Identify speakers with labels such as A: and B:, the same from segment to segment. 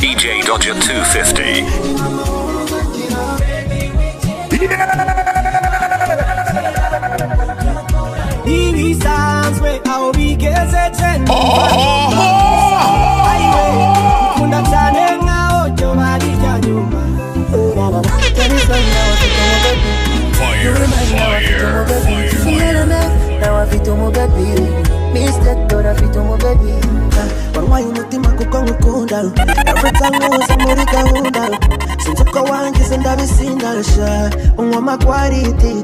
A: DJ Dodger 250.
B: These songs where I'll be getting
C: Now I fit to my baby, Mr. Dora fit to my baby. But why you not in my cook? Every time I was a Morica Honda, since I go on, just and I've seen that shot on my quality.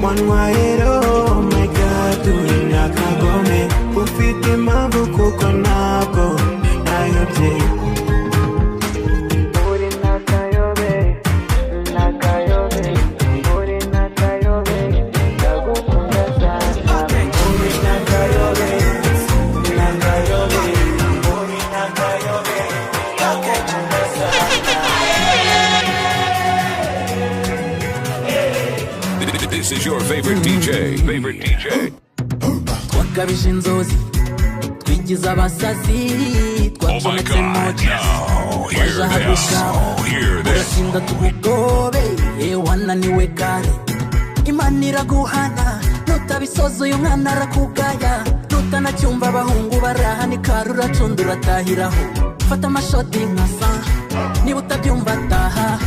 B: One wire, oh my God, doing a cagome. Ufite mabuko konako, ayobje. Uri nakayobe, nakayobe, uri nakayobe, nagukunda sana. Uri nakayobe, nakayobe, uri nakayobe, nagukunda sana.
A: This is your favorite DJ. Favorite DJ.
D: Twakabije inzozi, twigize abasazi, twacometse moja. Waja gushaka, urasinda tugugobe, wananiwe kare. Imana iraguhana, nutabisoza uyu mwana arakugaya. Nutanacyumva abahungu barahanika, ruracunda uratahiraho. Fata amashoti nkasa, niba utabyumva taha.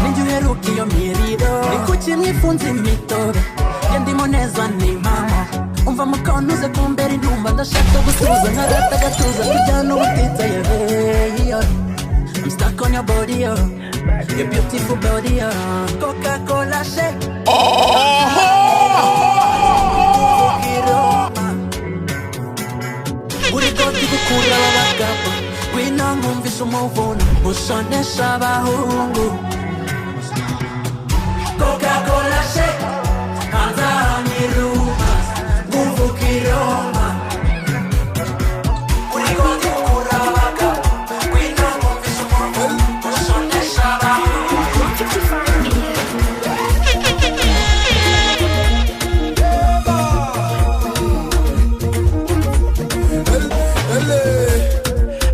D: Ninjye uheruka iyo miriro, ni kuki mwifunze imitobe. Ndimo neza ni mama, umva mukantuze kumbera intumba. Ndashaka gusuza nkarata gatuza, tujyana ubutitsa yewe. I'm stuck on your body, your beautiful body, Coca-Cola shake. Uri koti gukura abagabo, wina nkumvisha umuvuno, ushonesha abahungu. Coca-Cola shake, kanza miruma, muvukiroma. Uri koti gukura abagabo, wina nkumvisha umuvuno, ushonesha abahungu.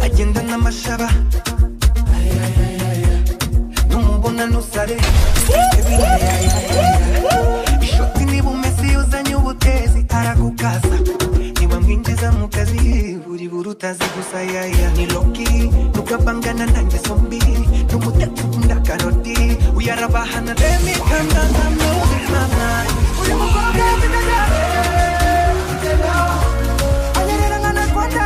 B: Agenda n'amashaba, numubona nusare. Ishoti niba umesi uzanye ubutezi aragukaza. Niba mwinjiza mu kazi buri burutazi gusa yaya. Ni Loki nukabangana nanjye zombi, n'umutetu ndakaroti. Uyarabahana demi kanda music mama. Uri mukobwa w'indaga, anyerera ngana kwanda.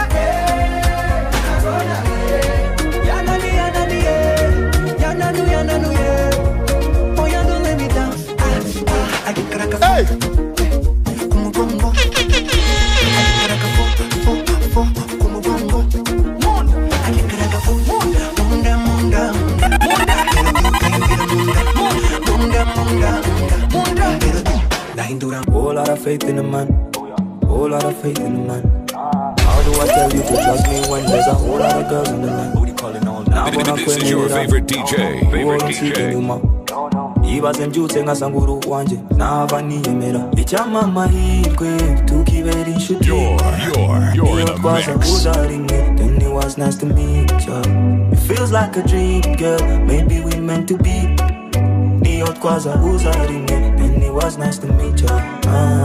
B: Hey! Kumugongo, alikaraka fo, kumugongo. Alikaraka fo, munda.
E: Whole lot of faith in the man, whole lot of faith in the man. How do I tell you to trust me when there's a whole lot of girls in the line?
A: This is your favorite DJ. Favorite DJ.
E: Ibaze mbyutse ngasanguru wanje nava niyemera icyama mahirwe tukibera inshuti
A: You're in a mix.
E: was nice to meet you. It feels like a dream, girl. Maybe we meant to be. Ni otkwaza uzaringe, and it was nice to meet you.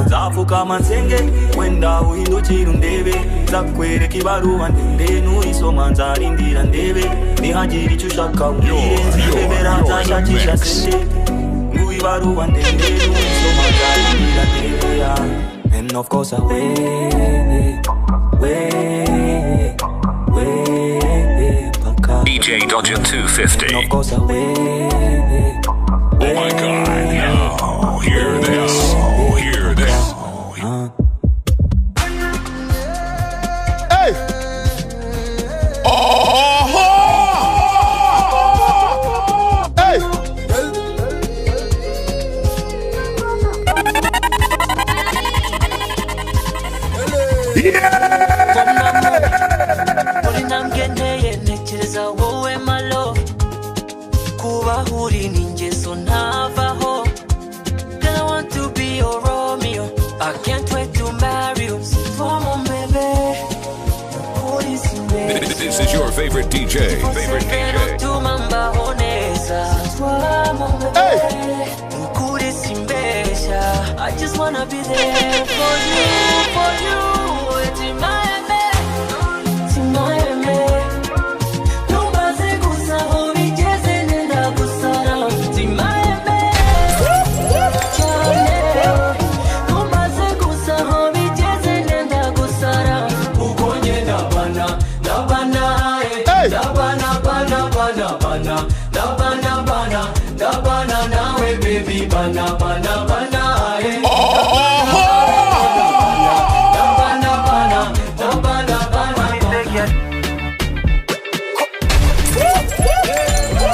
E: Zafuka mansenge, wenda uindo chirundebe. Zakwere kibaru andende, nuiso manzari ndira ndebe. Ni hajiri chushaka undire, bebera tasha chisha sende. Nguibaru andende, nuiso manzari ndira ndebe. And of course I wait.
A: DJ Dodger 250.
E: And of course I wait.
A: Oh my God, now hear this, hear this.
F: Hey! Oh! Hey! Yeah!
D: I can't wait to marry you.
A: This is your favorite DJ. Favorite DJ.
F: Hey!
D: I just wanna be there for you, for you.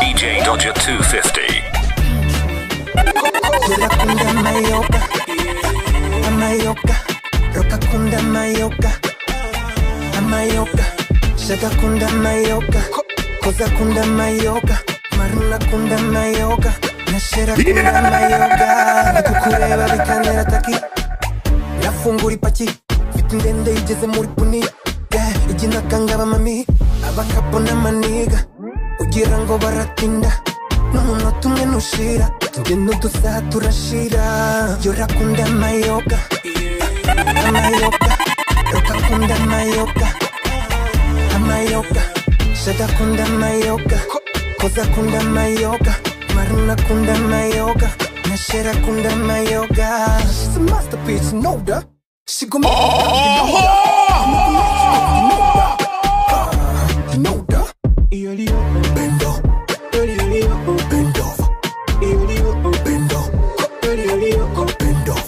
A: DJ Dodger 250.
B: Rokakunda mayoka, amayoka, shagakunda mayoka, kozakunda mayoka, marunakunda mayoka, nasherakunda mayoka, kukureba bikantera taki, nafungura ipaki, mfite indende igeze muri puni, iginakanga abamami, abakapo n'amaniga, ugira ngo baratinda, n'umunota umwe nushira, njye n'udusaha turashira, yo rakunda mayoka. Amayoka, rokakunda mayoka, amayoka, shagakunda mayoka, kozakunda mayoka, marunakunda mayoka, nasherakunda mayoka. She's a masterpiece, you know that. She gon' make you know that. Bend over, bend over, bend over, bend over.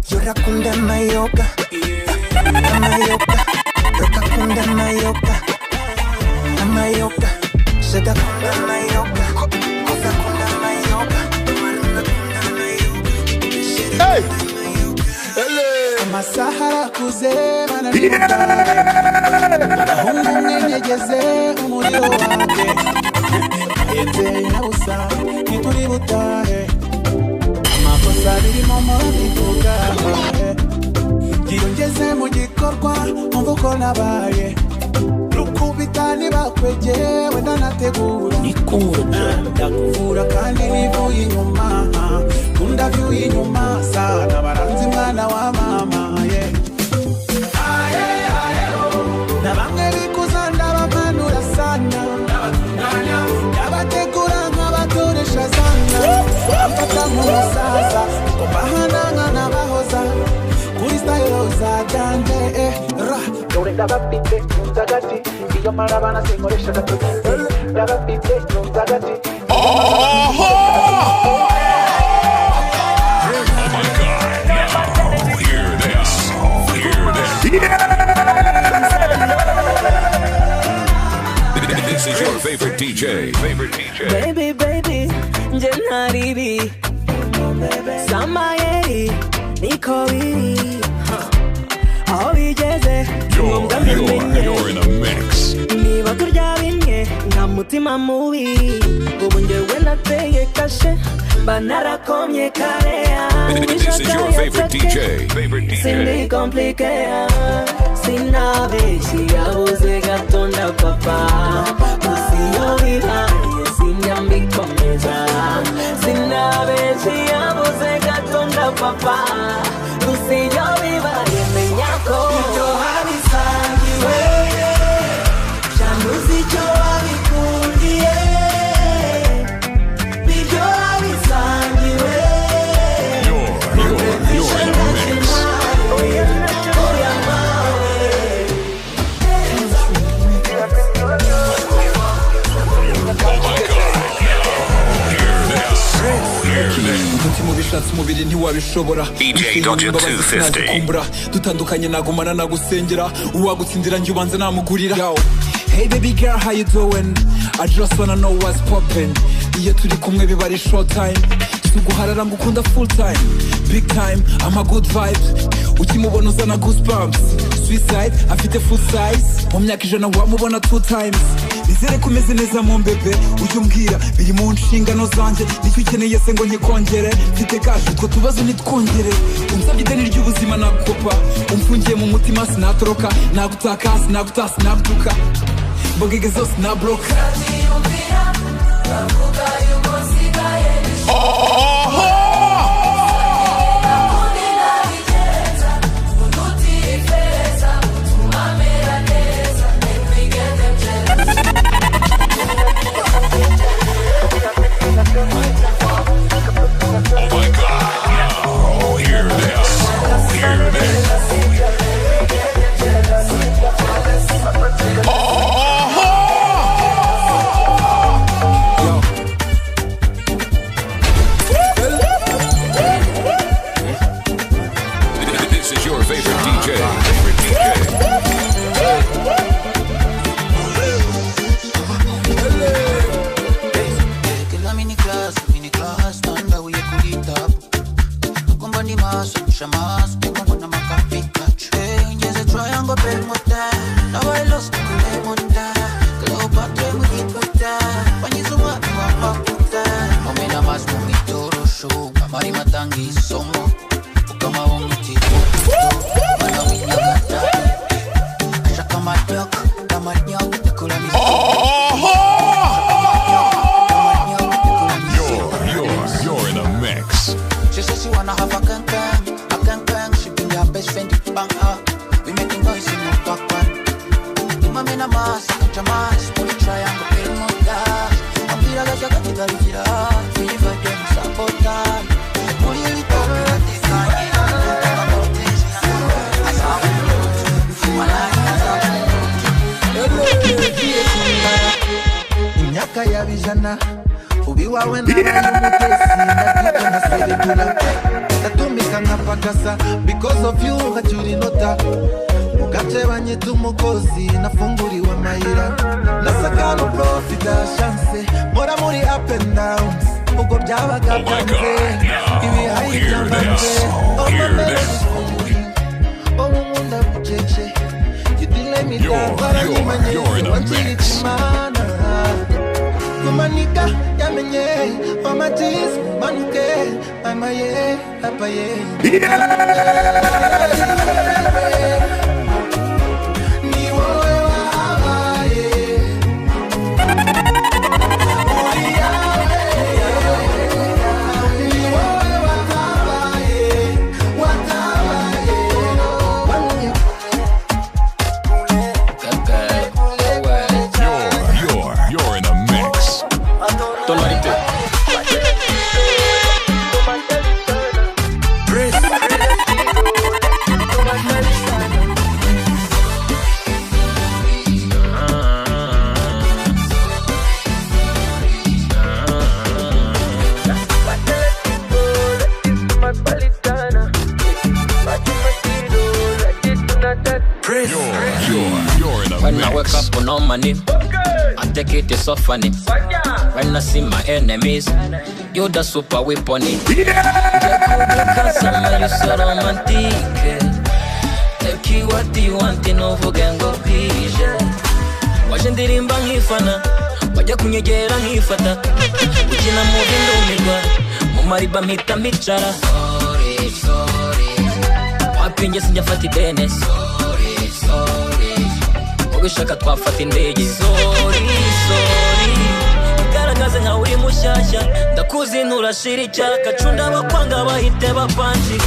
B: Yorakunda mayoka, amayoka, rokakunda mayoka, amayoka, shagakunda mayoka, kozakunda mayoka, marunakunda mayoka.
F: Hey!
C: Amasahara kuze mananimuka, ahungu mwenyegeze umuriro wanjye, yenze inabusa nituri butahe, amakosa birimo murabivuga, ngeze mu gikorwa umva uko nabaye, rukubita nibakwegeye wenda nategura, ndakuvura kandi nivuye inyuma, kundavyuye inyuma sana baranzi mwana wa mama. Na bamwe bikuza ndabamanura sana, ndabategura nk'abatoresha zana, bamfata nk'umusaza ngo bahananga n'abahoza kuri style za danje. Dore ndabafite nzagati iyo marabana sinkoresha gatoki, ndabafite nzagati.
A: Oh my God, now hear this, hear this. This is your favorite DJ. Favorite DJ.
D: Baby, baby, Janaribi, Samayeri, Nikowiri, Awijeze,
A: You're in a mix.
D: Niba turya bimwe nta mutima mubi, ubu njyewe nateye kashe banarakomye karea.
A: This is your favorite DJ. Favorite DJ.
D: Sindi komplike sinabeshi yabuze gatonda papa usiyo bibaye sinyambikomeza sinabeshya yabuze gatonda papa usiyo bibaye menyako ibyo habisangiwe cyanuzi cyo wabikundiye ibyo habisangiwe
G: umutima ubishatse umubiri ntiwabishobora dutandukanye nagumana nagusengera uwagutsindira njye ubanza namugurira. Hey baby girl, how you doing? I just wanna know what's poppin'. Iyo turi kumwe biba ari short time, siguharara ngukunda full time, big time, I'm a good vibes. Ukimubona uzana goosebumps, suicide afite full size, mu myaka ijana wamubona 2 times. Nizere kumeze neza mu mbebe, ujye umbwira biri mu nshingano zanjye, nicyo ukeneye se ngo nkikongere, mfite kaje utwo tubazo nitwongere. Unsabye ideni ry'ubuzima nagukopa, umfungiye mu mutima sinatoroka, nagutaka sinagutasa sinagutuka, mbogege zose nabroka.
C: Because of you hachuri nota Mugache banyetu mukozi nafunguriwa mayira Nasaka no profita chance Mora muri up and downs Ugo byabaga byanze Ibi hayi byanze Oh munda bucheche You delay me down
A: You're in a mix.
C: Kumanika yamenye Mama tease manuke Mama ye Papa ye Ni wowe wabaye Ni wowe watabaye
A: You're in a mix. You're in a
H: when
A: mix.
H: I wake up on my name, I take it is off funny. When I see my enemies, you're the super weapon. Because I'm you so romantic. Take you what you want in over gango pije. Washendirimba nkifana, wajya kunyegera nkifata. Ukina mu bindumigwa, mu mariba mpita mbicara. Sorry. Wapinge sinjafata idene. Sorry. ubishaka twafata indege. Sorry igaragaze nka uri mushyashya, ndakuzi nturashira icyaka, cunda abakwanga bahite bapanzi.